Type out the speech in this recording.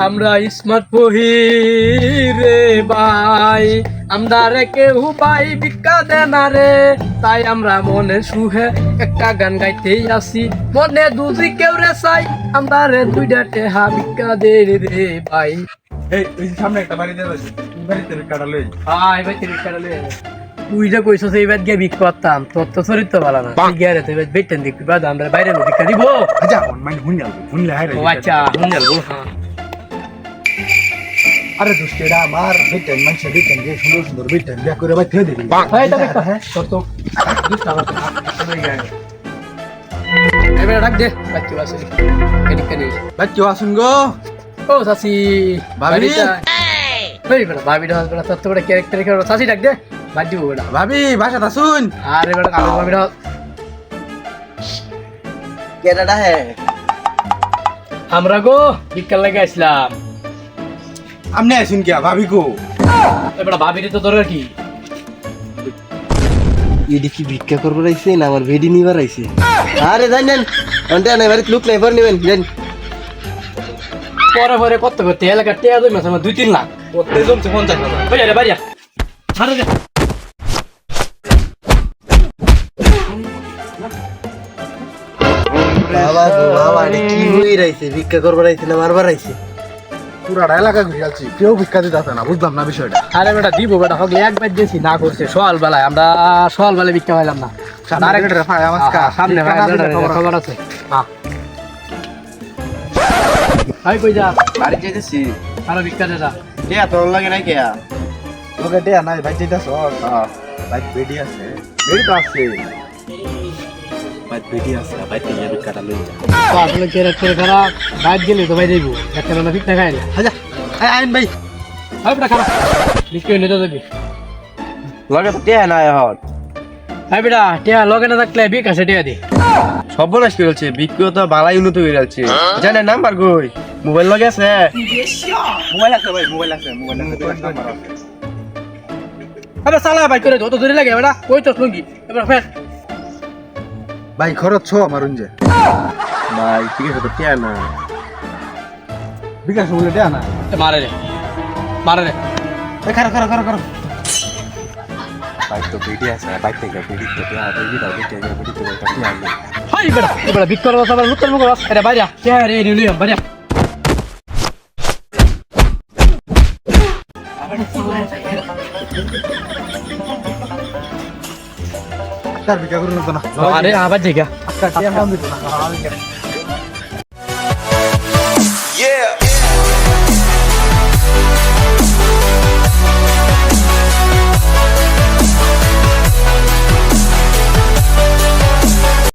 আমরা স্মার্ট পহি রে ভাই, আমরা রে কেউ ভাই ভিক্ষা দেন রে, তাই আমরা মনে সুহে একটা গান গাইতেই আসি, মনে দুজি কেউ রে চাই, আমরা রে দুইটা টেহা ভিক্ষা দে রে ভাই। এই ওই সামনে একটা বাড়ি দেওয়া আছে, বাড়িতে কাটা লই। ভাই ভিক্ষা লে তুই যে কইছস এইবার গিয়ে ভিক্ষা করতাম, তোর তো চরিত্র ভালো না, তুই গিয়ে রে তুই বেটেন দেখবি বাদ আমরা বাইরে ভিক্ষা দিব। আচ্ছা অনলাইন হুনলে হাই রে। ও আচ্ছা হুন যাবো। হ্যাঁ আরে দুষ্টেরা আমার বেটেন মানছে বেটেন যে সুন্দর সুন্দর বেটেন বিয়া করে ভাই ফেলে দিবি। ভাই এটা ভিক্ষা তোর তো এবারে ডাক দে বাচ্চা আছে কেনি কেনি। ভাই কেউ আসুন গো। ও সাসি ভাবি। ভাই বেটা ভাবিটা বেটা তোর তো বড় ক্যারেক্টার করে সাসি ডাক দে বাদ দিব বেটা। ভাবি বাসাত আসুন। আরে বেটা কালো ভাবিটা কেডাটা হে? আমরা গো ভিক্ষা লাগে আসলাম। আমনে আসুন কি ভাবি গো? এবারে ভাবিরে তো দরকার কি? এডি কি ভিক্ষা করবার আইছে না আমার ভেডি নিবার আইছে? আরে জানেন অন্তে না বাড়ি লুক নাই পর নেবেন জান। পরে পরে কত করতে এলাকা টেয়া দই মাছ আমার 2-3 লাখ ওতে জমছে 50,000। বাড়িয়া রে বাড়িয়া আরে দে বাবা গো বাবা এডি কি হই রাইছে ভিক্ষা করবার আইছে না মারবার আইছে? পুরা এলাকা ঘুরে যাচ্ছি, কেউ ভিক্ষা দিতে আসে না, বুঝলাম না বিষয়টা। আরে বেটা দিব বেটা হগলে একবার দিয়েছি না করছে সকাল বেলায় আমরা সকাল বেলায় ভিক্ষা পাইলাম না। সামনে ভাই আমার সামনে ভাই খবর আছে। হ্যাঁ ভাই কই যা বাড়ি যাইতেছি। আরো ভিক্ষা দে যা। কে তোর লাগে নাই কে? তোকে দে নাই ভাই যেটাছ। ভাই বেডি আছে, বেডি তো আছে। ভাই বেডি আছে, ভাই তেলে ভিক্ষাটা লই যা। তো আসলে ক্যারেক্টার খারাপ বাইরে গেলে তো ভাই দেব একটা না ভিক্ষা খাই না। আচ্ছা আইন ভাই। ভাই বেটা খারাপ ভিক্ষা নিতে দেবি। লগে তো কে না এখন। ভাই বেটা টিয়া লগে না থাকলে ভিক্ষা সে টিয়া দি। সর্বনাশ করে যাচ্ছে ভিক্ষা তো বালাই উন্নত হয়ে যাচ্ছে। জানেন নাম্বার কই? মোবাইল লগে আছে? মোবাইল আছে ভাই, মোবাইল আছে, মোবাইল আছে। আরে সালা ভাই করে যত দূরে লাগে বেটা কই তো লঙ্গি এবার ফের ভাই খরচ ছো আমার উনজে। ভাই ঠিক আছে তো কে না। বিকাশ বলে দে না। মারে রে মারে রে। এ খারা খারা খারা খারা। ভাই তো বেডি আছে, ভাই থেকে বেডি তো দেয়া বেডি দাও, বেডি দাও, বেডি তো এটা কি আগে। হাই বেটা বেটা ভিক্ষা করব সবার লুত্তর মুখ রাস আরে বাইরে কে রে নিলিয়াম বাইরে। তার বিকা করুন তো না। আরে আবার জায়গা আজকে টিয়া কাম দিত না।